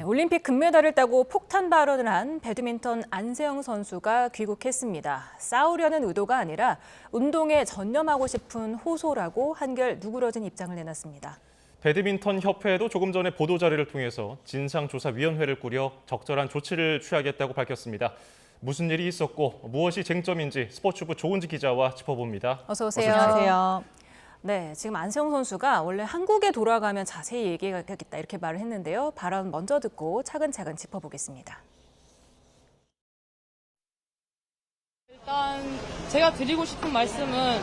올림픽 금메달을 따고 폭탄 발언을 한 배드민턴 안세영 선수가 귀국했습니다. 싸우려는 의도가 아니라 운동에 전념하고 싶은 호소라고 한결 누그러진 입장을 내놨습니다. 배드민턴 협회에도 조금 전에 보도자료를 통해서 진상조사위원회를 꾸려 적절한 조치를 취하겠다고 밝혔습니다. 무슨 일이 있었고 무엇이 쟁점인지 스포츠부 조은지 기자와 짚어봅니다. 어서 오세요. 안녕하세요. 네, 지금 안세영 선수가 원래 한국에 돌아가면 자세히 얘기하겠다 이렇게 말을 했는데요. 발언 먼저 듣고 차근차근 짚어보겠습니다. 일단 제가 드리고 싶은 말씀은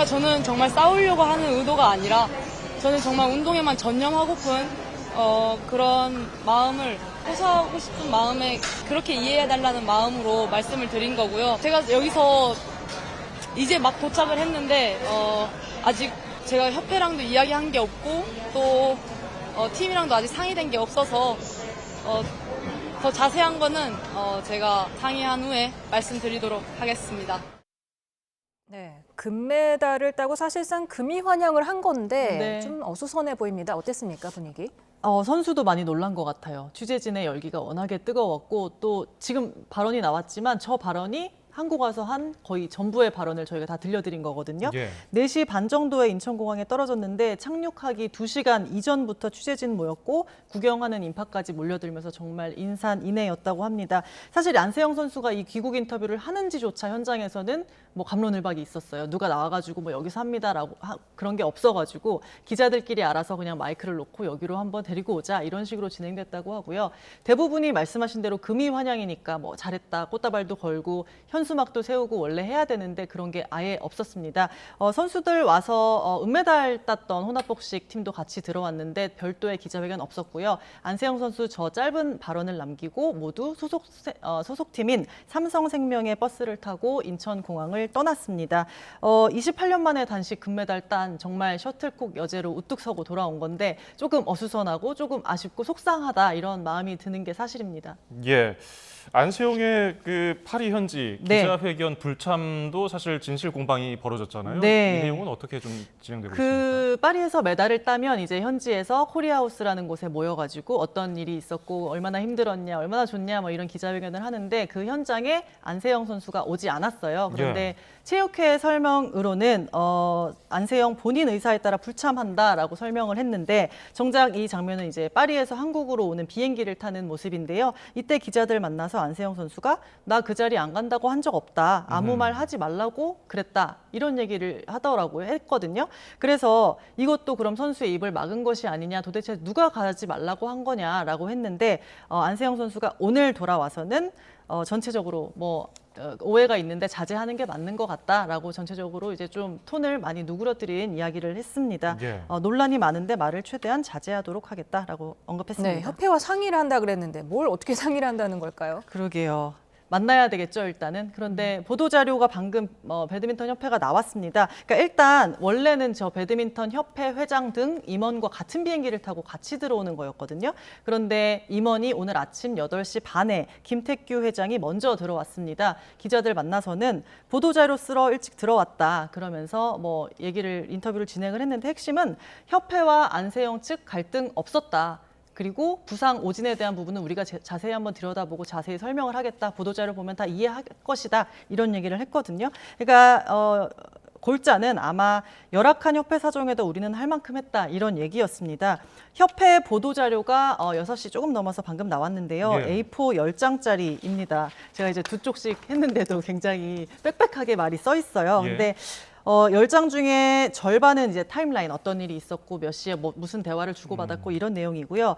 저는 정말 싸우려고 하는 의도가 아니라 저는 정말 운동에만 전념하고픈 그런 마음을 호소하고 싶은 마음에 그렇게 이해해달라는 마음으로 말씀을 드린 거고요. 제가 여기서 이제 막 도착을 했는데 아직 제가 협회랑도 이야기한 게 없고 또 팀이랑도 아직 상의된 게 없어서 더 자세한 거는 제가 상의한 후에 말씀드리도록 하겠습니다. 네, 금메달을 따고 사실상 금이 환영을 한 건데 네. 좀 어수선해 보입니다. 어땠습니까, 분위기? 선수도 많이 놀란 것 같아요. 취재진의 열기가 워낙에 뜨거웠고 또 지금 발언이 나왔지만 저 발언이 한국 와서 한 거의 전부의 발언을 저희가 다 들려드린 거거든요. 예. 4시 반 정도에 인천공항에 떨어졌는데 착륙하기 2시간 이전부터 취재진 모였고 구경하는 인파까지 몰려들면서 정말 인산인해였다고 합니다. 사실 안세영 선수가 이 귀국 인터뷰를 하는지조차 현장에서는 뭐 갑론을박이 있었어요. 누가 나와가지고 뭐 여기서 합니다라고 그런 게 없어가지고 기자들끼리 알아서 그냥 마이크를 놓고 여기로 한번 데리고 오자 이런 식으로 진행됐다고 하고요. 대부분이 말씀하신 대로 금이 환영이니까 뭐 잘했다 꽃다발도 걸고 현수막도 세우고 원래 해야 되는데 그런 게 아예 없었습니다. 선수들 와서 은메달 땄던 혼합복식 팀도 같이 들어왔는데 별도의 기자회견 없었고요. 안세영 선수 저 짧은 발언을 남기고 모두 소속팀인 삼성생명의 버스를 타고 인천공항을 떠났습니다. 28년 만에 단식 금메달 딴 정말 셔틀콕 여제로 우뚝 서고 돌아온 건데 조금 어수선하고 조금 아쉽고 속상하다 이런 마음이 드는 게 사실입니다. 예. 안세용의 그 파리 현지 네. 기자회견 불참도 사실 진실 공방이 벌어졌잖아요. 네. 이 내용은 어떻게 좀 진행되고 그 있습니까? 파리에서 메달을 따면 이제 현지에서 코리아하우스라는 곳에 모여가지고 어떤 일이 있었고 얼마나 힘들었냐, 얼마나 좋냐 뭐 이런 기자회견을 하는데 그 현장에 안세영 선수가 오지 않았어요. 그런데 예. 체육회 설명으로는 안세영 본인 의사에 따라 불참한다라고 설명을 했는데 정작 이 장면은 이제 파리에서 한국으로 오는 비행기를 타는 모습인데요. 이때 기자들 만나서 안세영 선수가 나 그 자리 안 간다고 한 적 없다. 아무 말 하지 말라고 그랬다. 이런 얘기를 하더라고요. 했거든요. 그래서 이것도 그럼 선수의 입을 막은 것이 아니냐. 도대체 누가 가지 말라고 한 거냐라고 했는데 안세영 선수가 오늘 돌아와서는 전체적으로 뭐 오해가 있는데 자제하는 게 맞는 것 같다라고 전체적으로 이제 좀 톤을 많이 누그러뜨린 이야기를 했습니다. 예. 논란이 많은데 말을 최대한 자제하도록 하겠다라고 언급했습니다. 네, 협회와 상의를 한다 그랬는데 뭘 어떻게 상의를 한다는 걸까요? 그러게요. 만나야 되겠죠, 일단은. 그런데 보도자료가 방금 배드민턴 협회가 나왔습니다. 그러니까 일단 원래는 저 배드민턴 협회 회장 등 임원과 같은 비행기를 타고 같이 들어오는 거였거든요. 그런데 임원이 오늘 아침 8시 반에 김태규 회장이 먼저 들어왔습니다. 기자들 만나서는 보도자료 쓰러 일찍 들어왔다. 그러면서 뭐 인터뷰를 진행을 했는데 핵심은 협회와 안세영 측 갈등 없었다. 그리고 부상 오진에 대한 부분은 우리가 자세히 한번 들여다보고 자세히 설명을 하겠다. 보도자료 보면 다 이해할 것이다. 이런 얘기를 했거든요. 그러니까 골자는 아마 열악한 협회 사정에도 우리는 할 만큼 했다. 이런 얘기였습니다. 협회 보도자료가 6시 조금 넘어서 방금 나왔는데요. 예. A4 10장짜리입니다. 제가 이제 2쪽씩 했는데도 굉장히 빽빽하게 말이 써 있어요. 예. 근데 10장 중에 절반은 이제 타임라인 어떤 일이 있었고 몇 시에 무슨 대화를 주고받았고 이런 내용이고요.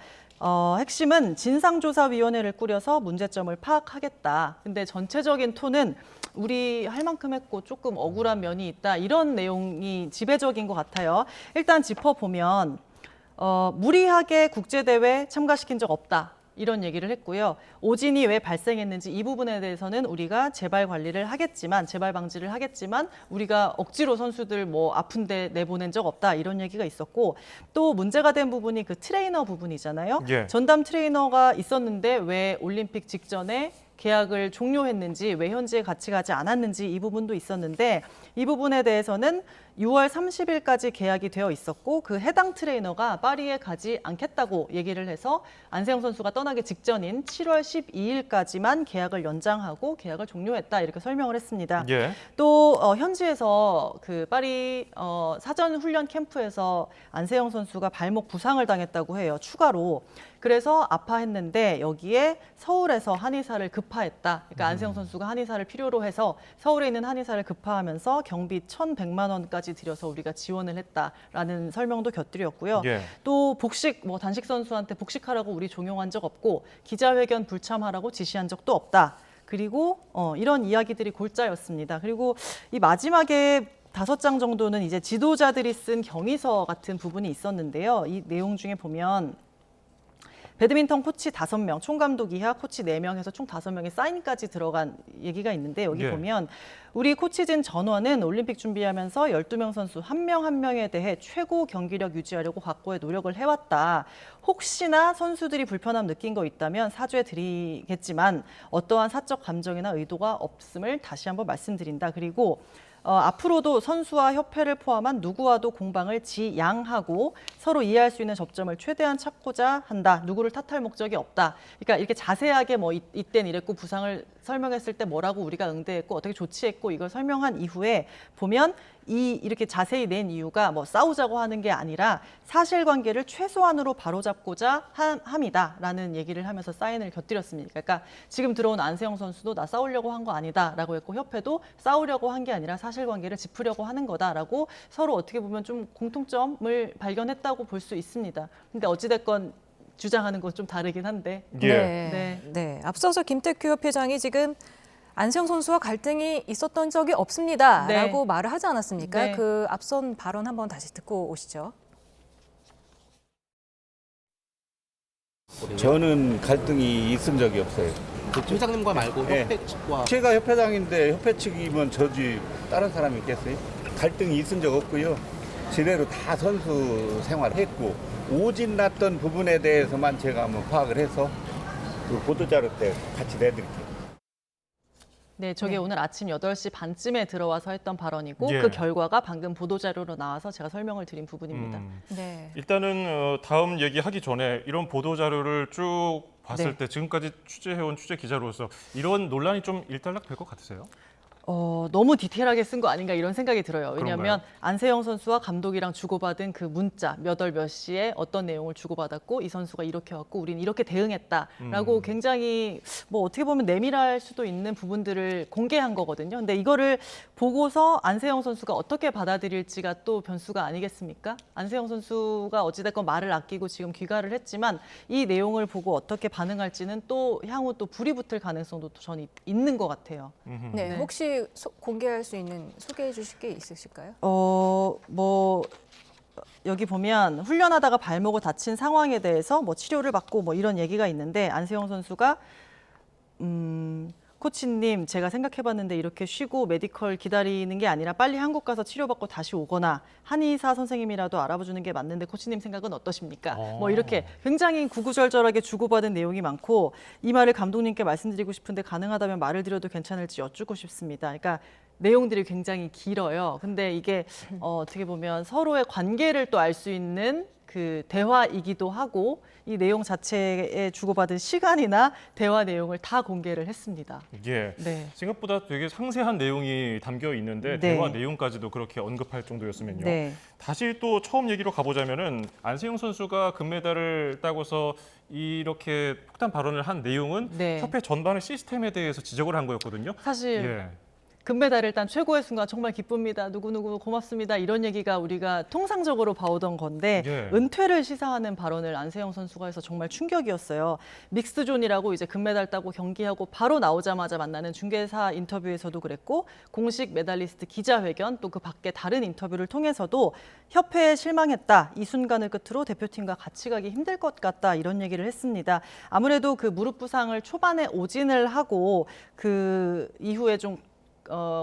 핵심은 진상조사위원회를 꾸려서 문제점을 파악하겠다. 근데 전체적인 톤은 우리 할 만큼 했고 조금 억울한 면이 있다. 이런 내용이 지배적인 것 같아요. 일단 짚어보면 무리하게 국제대회 참가시킨 적 없다. 이런 얘기를 했고요. 오진이 왜 발생했는지 이 부분에 대해서는 우리가 재발 관리를 하겠지만 재발 방지를 하겠지만 우리가 억지로 선수들 뭐 아픈데 내보낸 적 없다 이런 얘기가 있었고 또 문제가 된 부분이 그 트레이너 부분이잖아요. 예. 전담 트레이너가 있었는데 왜 올림픽 직전에 계약을 종료했는지, 왜 현지에 같이 가지 않았는지 이 부분도 있었는데 이 부분에 대해서는 6월 30일까지 계약이 되어 있었고 그 해당 트레이너가 파리에 가지 않겠다고 얘기를 해서 안세영 선수가 떠나기 직전인 7월 12일까지만 계약을 연장하고 계약을 종료했다 이렇게 설명을 했습니다. 예. 또 현지에서 그 파리 사전 훈련 캠프에서 안세영 선수가 발목 부상을 당했다고 해요. 추가로. 그래서 아파했는데 여기에 서울에서 한의사를 급파했다. 그러니까 안세영 선수가 한의사를 필요로 해서 서울에 있는 한의사를 급파하면서 경비 1,100만 원까지 들여서 우리가 지원을 했다라는 설명도 곁들였고요. 예. 또 복식 단식 선수한테 복식하라고 우리 종용한 적 없고 기자회견 불참하라고 지시한 적도 없다. 그리고 이런 이야기들이 골자였습니다. 그리고 이 마지막에 5장 정도는 이제 지도자들이 쓴 경위서 같은 부분이 있었는데요. 이 내용 중에 보면 배드민턴 코치 5명, 총감독 이하 코치 4명 해서 총 5명의 사인까지 들어간 얘기가 있는데 여기 예. 보면 우리 코치진 전원은 올림픽 준비하면서 12명 선수 한 명 한 명에 대해 최고 경기력 유지하려고 각고의 노력을 해왔다. 혹시나 선수들이 불편함 느낀 거 있다면 사죄 드리겠지만 어떠한 사적 감정이나 의도가 없음을 다시 한번 말씀드린다. 그리고 앞으로도 선수와 협회를 포함한 누구와도 공방을 지양하고 서로 이해할 수 있는 접점을 최대한 찾고자 한다. 누구를 탓할 목적이 없다. 그러니까 이렇게 자세하게 이땐 이랬고 부상을 설명했을 때 뭐라고 우리가 응대했고 어떻게 조치했고 이걸 설명한 이후에 보면 이렇게 자세히 낸 이유가 싸우자고 하는 게 아니라 사실관계를 최소한으로 바로잡고자 함이다라는 얘기를 하면서 사인을 곁들였습니다. 그러니까 지금 들어온 안세영 선수도 나 싸우려고 한 거 아니다라고 했고 협회도 싸우려고 한 게 아니라 사실관계를 짚으려고 하는 거다라고 서로 어떻게 보면 좀 공통점을 발견했다고 볼 수 있습니다. 근데 어찌됐건 주장하는 건 좀 다르긴 한데. 예. 네. 앞서서 김태규 협회장이 지금 안세영 선수와 갈등이 있었던 적이 없습니다라고 네. 말을 하지 않았습니까? 네. 그 앞선 발언 한번 다시 듣고 오시죠. 저는 갈등이 있은 적이 없어요. 회장님과 말고 예. 협회 측과 제가 협회장인데 협회 측이면 저지 다른 사람이 있겠어요? 갈등이 있은 적 없고요. 제대로 다 선수 생활했고 오진 났던 부분에 대해서만 제가 한번 파악을 해서 그 보도자료 때 같이 내드릴게요. 네, 저게 오늘 아침 8시 반쯤에 들어와서 했던 발언이고 예. 그 결과가 방금 보도자료로 나와서 제가 설명을 드린 부분입니다. 네. 일단은 다음 얘기하기 전에 이런 보도 자료를 쭉 봤을 네. 때 지금까지 취재해온 취재 기자로서 이런 논란이 좀 일단락 될 것 같으세요? 너무 디테일하게 쓴 거 아닌가 이런 생각이 들어요. 왜냐하면 그런가요? 안세영 선수와 감독이랑 주고받은 그 문자 몇 월 몇 시에 어떤 내용을 주고받았고 이 선수가 이렇게 왔고 우리는 이렇게 대응했다라고 굉장히 어떻게 보면 내밀할 수도 있는 부분들을 공개한 거거든요. 근데 이거를 보고서 안세영 선수가 어떻게 받아들일지가 또 변수가 아니겠습니까? 안세영 선수가 어찌됐건 말을 아끼고 지금 귀가를 했지만 이 내용을 보고 어떻게 반응할지는 또 향후 또 불이 붙을 가능성도 저는 있는 것 같아요. 네. 혹시 공개할 수 있는 소개해 주실 게 있으실까요? 여기 보면 훈련하다가 발목을 다친 상황에 대해서 치료를 받고 이런 얘기가 있는데 안세영 선수가 코치님 제가 생각해봤는데 이렇게 쉬고 메디컬 기다리는 게 아니라 빨리 한국 가서 치료받고 다시 오거나 한의사 선생님이라도 알아봐주는 게 맞는데 코치님 생각은 어떠십니까? 이렇게 굉장히 구구절절하게 주고받은 내용이 많고 이 말을 감독님께 말씀드리고 싶은데 가능하다면 말을 드려도 괜찮을지 여쭙고 싶습니다. 그러니까 내용들이 굉장히 길어요. 근데 이게 어떻게 보면 서로의 관계를 또 알 수 있는 그 대화이기도 하고 이 내용 자체에 주고받은 시간이나 대화 내용을 다 공개를 했습니다. 예. 네. 생각보다 되게 상세한 내용이 담겨 있는데 네. 대화 내용까지도 그렇게 언급할 정도였으면요. 네. 다시 또 처음 얘기로 가보자면은 안세영 선수가 금메달을 따고서 이렇게 폭탄 발언을 한 내용은 네. 협회 전반의 시스템에 대해서 지적을 한 거였거든요. 사실 예. 금메달을 딴 최고의 순간 정말 기쁩니다. 누구누구 고맙습니다. 이런 얘기가 우리가 통상적으로 봐오던 건데 예. 은퇴를 시사하는 발언을 안세영 선수가 해서 정말 충격이었어요. 믹스존이라고 이제 금메달 따고 경기하고 바로 나오자마자 만나는 중계사 인터뷰에서도 그랬고 공식 메달리스트 기자회견 또 그 밖에 다른 인터뷰를 통해서도 협회에 실망했다. 이 순간을 끝으로 대표팀과 같이 가기 힘들 것 같다. 이런 얘기를 했습니다. 아무래도 그 무릎 부상을 초반에 오진을 하고 그 이후에 좀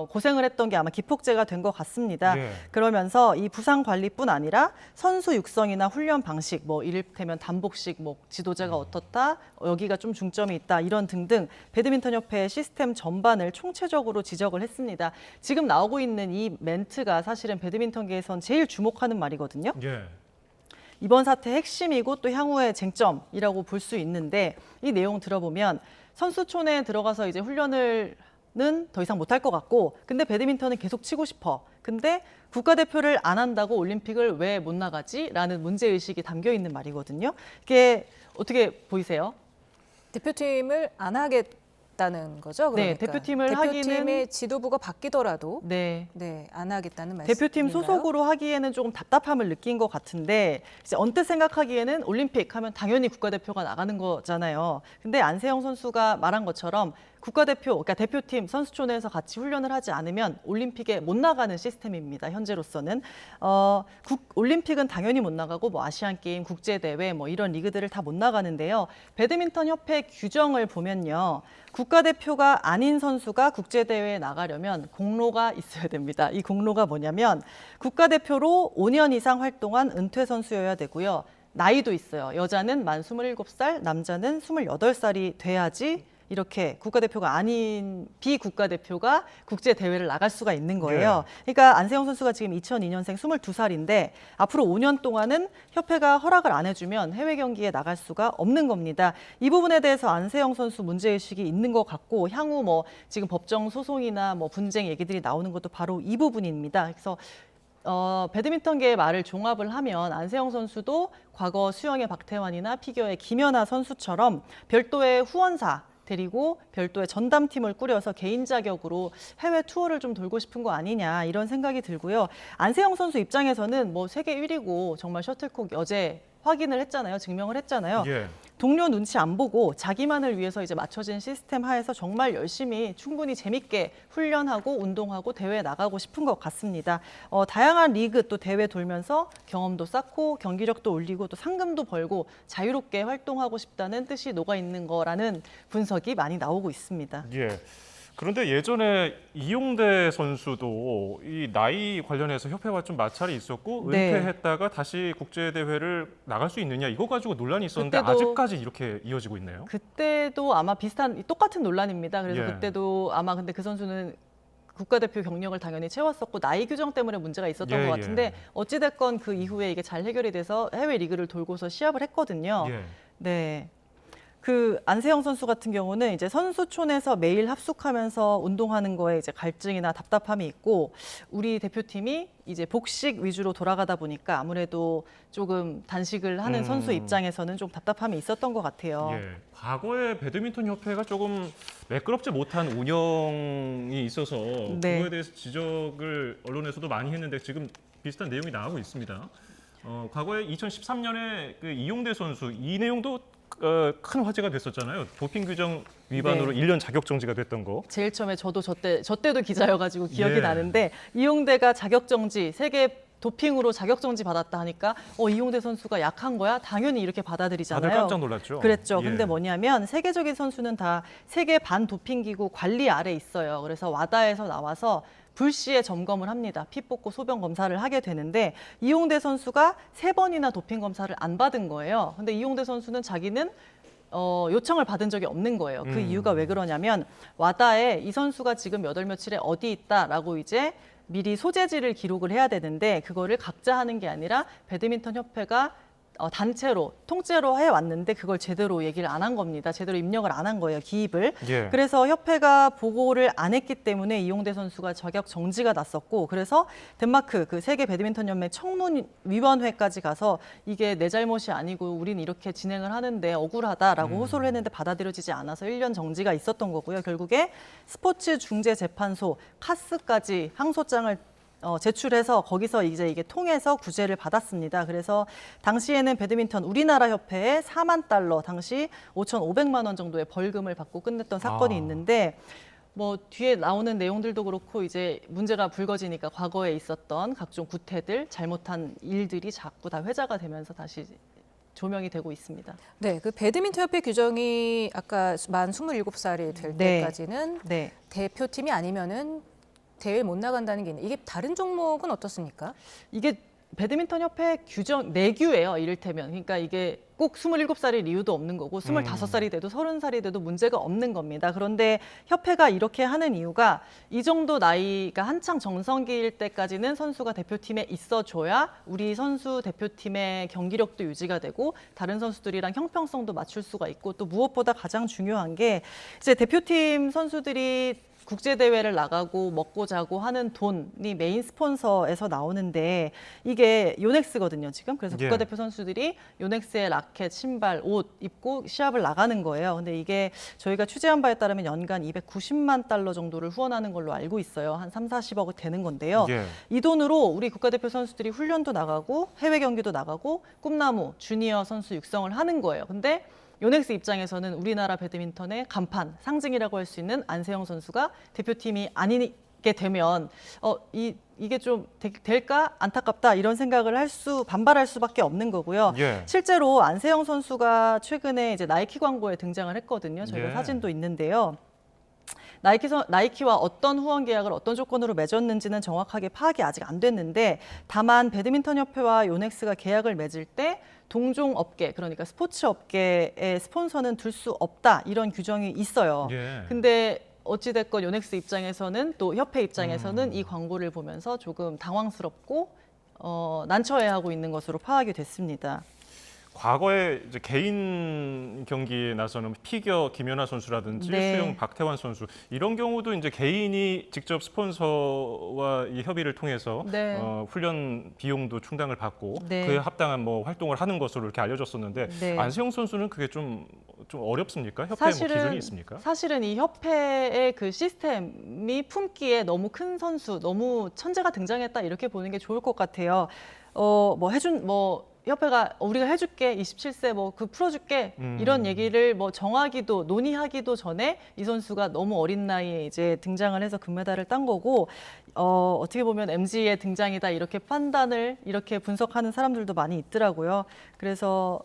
고생을 했던 게 아마 기폭제가 된 것 같습니다. 예. 그러면서 이 부상 관리뿐 아니라 선수 육성이나 훈련 방식, 뭐 이를테면 단복식, 뭐 지도자가 어떻다, 여기가 좀 중점이 있다 이런 등등 배드민턴 협회의 시스템 전반을 총체적으로 지적을 했습니다. 지금 나오고 있는 이 멘트가 사실은 배드민턴계에선 제일 주목하는 말이거든요. 예. 이번 사태의 핵심이고 또 향후의 쟁점이라고 볼 수 있는데 이 내용 들어보면 선수촌에 들어가서 이제 훈련을 더 이상 못할 것 같고 근데 배드민턴은 계속 치고 싶어. 근데 국가대표를 안 한다고 올림픽을 왜 못 나가지? 라는 문제의식이 담겨 있는 말이거든요. 이게 어떻게 보이세요? 대표팀을 안 하겠다는 거죠? 네, 그러니까. 대표팀을 대표팀의 하기는 지도부가 바뀌더라도 네. 안 하겠다는 말씀인가요? 대표팀 소속으로 하기에는 조금 답답함을 느낀 것 같은데 이제 언뜻 생각하기에는 올림픽 하면 당연히 국가대표가 나가는 거잖아요. 근데 안세영 선수가 말한 것처럼 국가대표, 그러니까 대표팀 선수촌에서 같이 훈련을 하지 않으면 올림픽에 못 나가는 시스템입니다. 현재로서는 올림픽은 당연히 못 나가고 뭐 아시안 게임, 국제 대회 뭐 이런 리그들을 다 못 나가는데요. 배드민턴 협회 규정을 보면요. 국가대표가 아닌 선수가 국제 대회에 나가려면 공로가 있어야 됩니다. 이 공로가 뭐냐면 국가대표로 5년 이상 활동한 은퇴 선수여야 되고요. 나이도 있어요. 여자는 만 27살, 남자는 28살이 돼야지 이렇게 국가대표가 아닌 비국가대표가 국제대회를 나갈 수가 있는 거예요. 그러니까 안세영 선수가 지금 2002년생 22살인데 앞으로 5년 동안은 협회가 허락을 안 해주면 해외 경기에 나갈 수가 없는 겁니다. 이 부분에 대해서 안세영 선수 문제의식이 있는 것 같고 향후 뭐 지금 법정 소송이나 뭐 분쟁 얘기들이 나오는 것도 바로 이 부분입니다. 그래서 배드민턴계의 말을 종합을 하면 안세영 선수도 과거 수영의 박태환이나 피겨의 김연아 선수처럼 별도의 후원사 데리고 별도의 전담팀을 꾸려서 개인 자격으로 해외 투어를 좀 돌고 싶은 거 아니냐 이런 생각이 들고요. 안세영 선수 입장에서는 뭐 세계 1위고 정말 셔틀콕 여제 확인을 했잖아요. 증명을 했잖아요. 예. 동료 눈치 안 보고 자기만을 위해서 이제 맞춰진 시스템 하에서 정말 열심히 충분히 재밌게 훈련하고 운동하고 대회에 나가고 싶은 것 같습니다. 다양한 리그 또 대회 돌면서 경험도 쌓고 경기력도 올리고 또 상금도 벌고 자유롭게 활동하고 싶다는 뜻이 녹아 있는 거라는 분석이 많이 나오고 있습니다. 예. 그런데 예전에 이용대 선수도 이 나이 관련해서 협회와 좀 마찰이 있었고 네. 은퇴했다가 다시 국제 대회를 나갈 수 있느냐 이거 가지고 논란이 있었는데 그때도 아직까지 이렇게 이어지고 있네요. 그때도 아마 똑같은 논란입니다. 그래서 예. 그때도 아마 근데 그 선수는 국가대표 경력을 당연히 채웠었고 나이 규정 때문에 문제가 있었던 예, 것 같은데 예. 어찌됐건 그 이후에 이게 잘 해결이 돼서 해외 리그를 돌고서 시합을 했거든요. 예. 네. 그 안세영 선수 같은 경우는 이제 선수촌에서 매일 합숙하면서 운동하는 거에 이제 갈증이나 답답함이 있고 우리 대표팀이 이제 복식 위주로 돌아가다 보니까 아무래도 조금 단식을 하는 선수 입장에서는 좀 답답함이 있었던 것 같아요. 예. 과거에 배드민턴 협회가 조금 매끄럽지 못한 운영이 있어서 네. 그거에 대해서 지적을 언론에서도 많이 했는데 지금 비슷한 내용이 나오고 있습니다. 과거에 2013년에 그 이용대 선수 이 내용도 큰 화제가 됐었잖아요. 도핑 규정 위반으로 네. 1년 자격 정지가 됐던 거. 제일 처음에 저도 저 때도 기자여가지고 기억이 예. 나는데 이용대가 자격정지 세계 도핑으로 자격정지 받았다 하니까 이용대 선수가 약한 거야? 당연히 이렇게 받아들이잖아요. 다들 깜짝 놀랐죠. 그랬죠. 예. 근데 뭐냐면 세계적인 선수는 다 세계 반도핑기구 관리 아래 있어요. 그래서 와다에서 나와서 불시에 점검을 합니다. 피 뽑고 소변 검사를 하게 되는데 이용대 선수가 3번이나 도핑 검사를 안 받은 거예요. 근데 이용대 선수는 자기는 요청을 받은 적이 없는 거예요. 그 이유가 왜 그러냐면 와다에 이 선수가 지금 몇 월 며칠에 어디 있다라고 이제 미리 소재지를 기록을 해야 되는데 그거를 각자 하는 게 아니라 배드민턴 협회가 단체로 통째로 해왔는데 그걸 제대로 얘기를 안 한 겁니다. 제대로 입력을 안 한 거예요. 기입을. 예. 그래서 협회가 보고를 안 했기 때문에 이용대 선수가 자격 정지가 났었고 그래서 덴마크 그 세계 배드민턴 연맹 청문위원회까지 가서 이게 내 잘못이 아니고 우린 이렇게 진행을 하는데 억울하다라고 호소를 했는데 받아들여지지 않아서 1년 정지가 있었던 거고요. 결국에 스포츠중재재판소 카스까지 항소장을 제출해서 거기서 이제 이게 통해서 구제를 받았습니다. 그래서 당시에는 배드민턴 우리나라 협회에 4만 달러, 당시 5,500만 원 정도의 벌금을 받고 끝냈던 사건이 있는데 뭐 뒤에 나오는 내용들도 그렇고 이제 문제가 불거지니까 과거에 있었던 각종 구태들, 잘못한 일들이 자꾸 다 회자가 되면서 다시 조명이 되고 있습니다. 네, 그 배드민턴 협회 규정이 아까 만 27살이 될 네. 때까지는 네. 대표팀이 아니면은 대회에 못 나간다는 게 있는데 이게 다른 종목은 어떻습니까? 이게 배드민턴 협회 규정 내규예요. 이를테면. 그러니까 이게 꼭 27살일 이유도 없는 거고 25살이 돼도 30살이 돼도 문제가 없는 겁니다. 그런데 협회가 이렇게 하는 이유가 이 정도 나이가 한창 정성기일 때까지는 선수가 대표팀에 있어줘야 우리 선수 대표팀의 경기력도 유지가 되고 다른 선수들이랑 형평성도 맞출 수가 있고 또 무엇보다 가장 중요한 게 이제 대표팀 선수들이 국제대회를 나가고 먹고 자고 하는 돈이 메인 스폰서에서 나오는데 이게 요넥스거든요, 지금. 그래서 예. 국가대표 선수들이 요넥스의 라켓, 신발, 옷 입고 시합을 나가는 거예요. 근데 이게 저희가 취재한 바에 따르면 연간 290만 달러 정도를 후원하는 걸로 알고 있어요. 한 3, 40억 되는 건데요. 예. 이 돈으로 우리 국가대표 선수들이 훈련도 나가고 해외 경기도 나가고 꿈나무, 주니어 선수 육성을 하는 거예요. 근데 요넥스 입장에서는 우리나라 배드민턴의 간판, 상징이라고 할 수 있는 안세영 선수가 대표팀이 아니게 되면 이게 좀 될까? 안타깝다 이런 생각을 반발할 수밖에 없는 거고요. 예. 실제로 안세영 선수가 최근에 이제 나이키 광고에 등장을 했거든요. 저희가 예. 사진도 있는데요. 나이키와 어떤 후원 계약을 어떤 조건으로 맺었는지는 정확하게 파악이 아직 안 됐는데 다만 배드민턴 협회와 요넥스가 계약을 맺을 때 동종 업계 그러니까 스포츠 업계의 스폰서는 둘 수 없다 이런 규정이 있어요. 예. 근데 어찌됐건 요넥스 입장에서는 또 협회 입장에서는 이 광고를 보면서 조금 당황스럽고 난처해하고 있는 것으로 파악이 됐습니다. 과거에 이제 개인 경기에 나서는 피겨 김연아 선수라든지 네. 수영 박태환 선수 이런 경우도 이제 개인이 직접 스폰서와 이 협의를 통해서 네. 훈련 비용도 충당을 받고 네. 그에 합당한 뭐 활동을 하는 것으로 이렇게 알려졌었는데 네. 안세영 선수는 그게 좀 어렵습니까? 협회 뭐 기준이 있습니까? 사실은 이 협회의 그 시스템이 품기에 너무 큰 선수, 너무 천재가 등장했다 이렇게 보는 게 좋을 것 같아요. 협회가 우리가 해줄게 27세 그 풀어줄게 이런 얘기를 정하기도 논의하기도 전에 이 선수가 너무 어린 나이에 이제 등장을 해서 금메달을 딴 거고 어떻게 보면 MG의 등장이다 이렇게 판단을 이렇게 분석하는 사람들도 많이 있더라고요. 그래서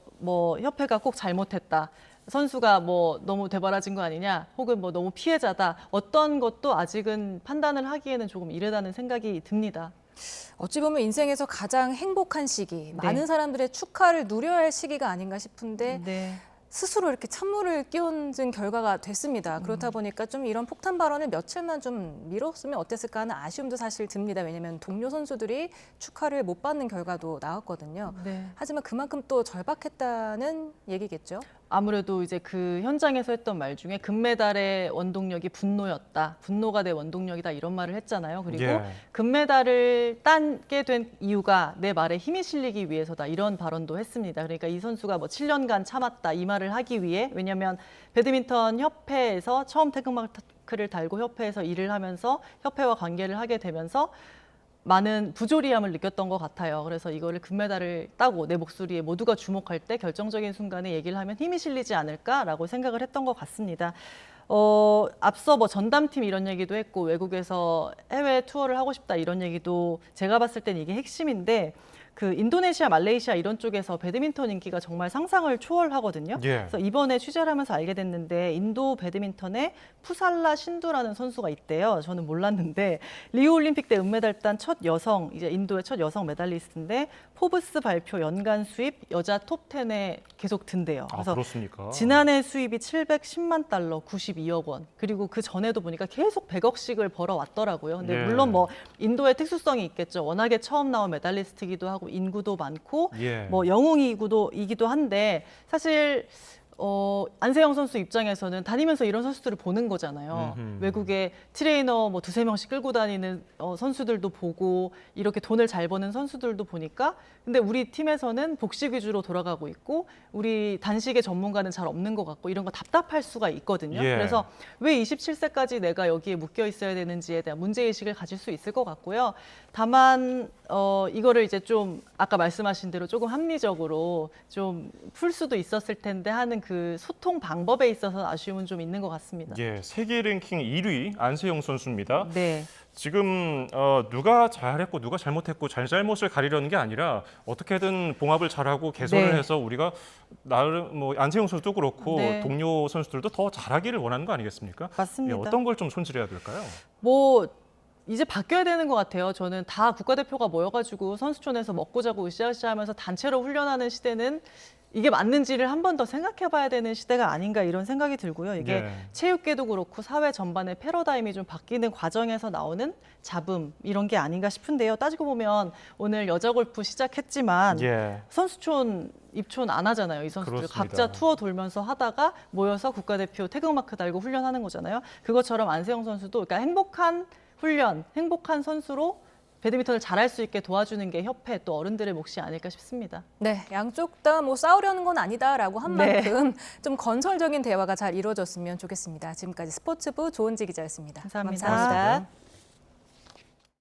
협회가 꼭 잘못했다. 선수가 너무 대바라진 거 아니냐 혹은 너무 피해자다 어떤 것도 아직은 판단을 하기에는 조금 이르다는 생각이 듭니다. 어찌 보면 인생에서 가장 행복한 시기, 많은 사람들의 축하를 누려야 할 시기가 아닌가 싶은데 네. 스스로 이렇게 찬물을 끼얹은 결과가 됐습니다. 그렇다 보니까 좀 이런 폭탄 발언을 며칠만 좀 미뤘으면 어땠을까 하는 아쉬움도 사실 듭니다. 왜냐하면 동료 선수들이 축하를 못 받는 결과도 나왔거든요. 네. 하지만 그만큼 또 절박했다는 얘기겠죠. 아무래도 이제 그 현장에서 했던 말 중에 금메달의 원동력이 분노였다. 분노가 내 원동력이다 이런 말을 했잖아요. 그리고 예. 금메달을 따게 된 이유가 내 말에 힘이 실리기 위해서다. 이런 발언도 했습니다. 그러니까 이 선수가 7년간 참았다 이 말을 하기 위해 왜냐하면 배드민턴 협회에서 처음 태극마크를 달고 협회에서 일을 하면서 협회와 관계를 하게 되면서 많은 부조리함을 느꼈던 것 같아요. 그래서 이거를 금메달을 따고 내 목소리에 모두가 주목할 때 결정적인 순간에 얘기를 하면 힘이 실리지 않을까라고 생각을 했던 것 같습니다. 앞서 전담팀 이런 얘기도 했고 외국에서 해외 투어를 하고 싶다 이런 얘기도 제가 봤을 땐 이게 핵심인데 그 인도네시아, 말레이시아 이런 쪽에서 배드민턴 인기가 정말 상상을 초월하거든요. 예. 그래서 이번에 취재를 하면서 알게 됐는데 인도 배드민턴에 푸살라 신두라는 선수가 있대요. 저는 몰랐는데 리우 올림픽 때 은메달 딴 첫 여성, 이제 인도의 첫 여성 메달리스트인데 포브스 발표 연간 수입 여자 톱 10에 계속 든대요. 아, 그래서 그렇습니까? 지난해 수입이 710만 달러, 92억 원. 그리고 그 전에도 보니까 계속 100억씩을 벌어왔더라고요. 근데 예. 물론 인도의 특수성이 있겠죠. 워낙에 처음 나온 메달리스트이기도 하고 인구도 많고 예. 영웅이기도 한데 사실 안세영 선수 입장에서는 다니면서 이런 선수들을 보는 거잖아요. 외국에 트레이너 두세 명씩 끌고 다니는 선수들도 보고 이렇게 돈을 잘 버는 선수들도 보니까 근데 우리 팀에서는 복식 위주로 돌아가고 있고 우리 단식의 전문가는 잘 없는 것 같고 이런 거 답답할 수가 있거든요. 예. 그래서 왜 27세까지 내가 여기에 묶여 있어야 되는지에 대한 문제의식을 가질 수 있을 것 같고요. 다만 이거를 이제 좀 아까 말씀하신 대로 조금 합리적으로 좀 풀 수도 있었을 텐데 하는 그 소통 방법에 있어서 아쉬움은 좀 있는 것 같습니다. 예, 세계 랭킹 1위 안세영 선수입니다. 네. 지금 누가 잘했고 누가 잘못했고 잘잘못을 가리려는 게 아니라 어떻게든 봉합을 잘하고 개선을 네. 해서 우리가 나름 안세영 선수도 그렇고 네. 동료 선수들도 더 잘하기를 원하는 거 아니겠습니까? 맞습니다. 예, 어떤 걸 좀 손질해야 될까요? 이제 바뀌어야 되는 것 같아요. 저는 다 국가대표가 모여가지고 선수촌에서 먹고 자고 으쌰으쌰 하면서 단체로 훈련하는 시대는 이게 맞는지를 한 번 더 생각해 봐야 되는 시대가 아닌가 이런 생각이 들고요. 이게 네. 체육계도 그렇고 사회 전반의 패러다임이 좀 바뀌는 과정에서 나오는 잡음 이런 게 아닌가 싶은데요. 따지고 보면 오늘 여자 골프 시작했지만 예. 선수촌 입촌 안 하잖아요. 이 선수들 그렇습니다. 각자 투어 돌면서 하다가 모여서 국가대표 태극마크 달고 훈련하는 거잖아요. 그것처럼 안세영 선수도 그러니까 행복한 훈련, 행복한 선수로 배드민턴을 잘할 수 있게 도와주는 게 협회 또 어른들의 몫이 아닐까 싶습니다. 네, 양쪽 다 뭐 싸우려는 건 아니다라고 한 네. 만큼 좀 건설적인 대화가 잘 이루어졌으면 좋겠습니다. 지금까지 스포츠부 조은지 기자였습니다. 감사합니다. 감사합니다.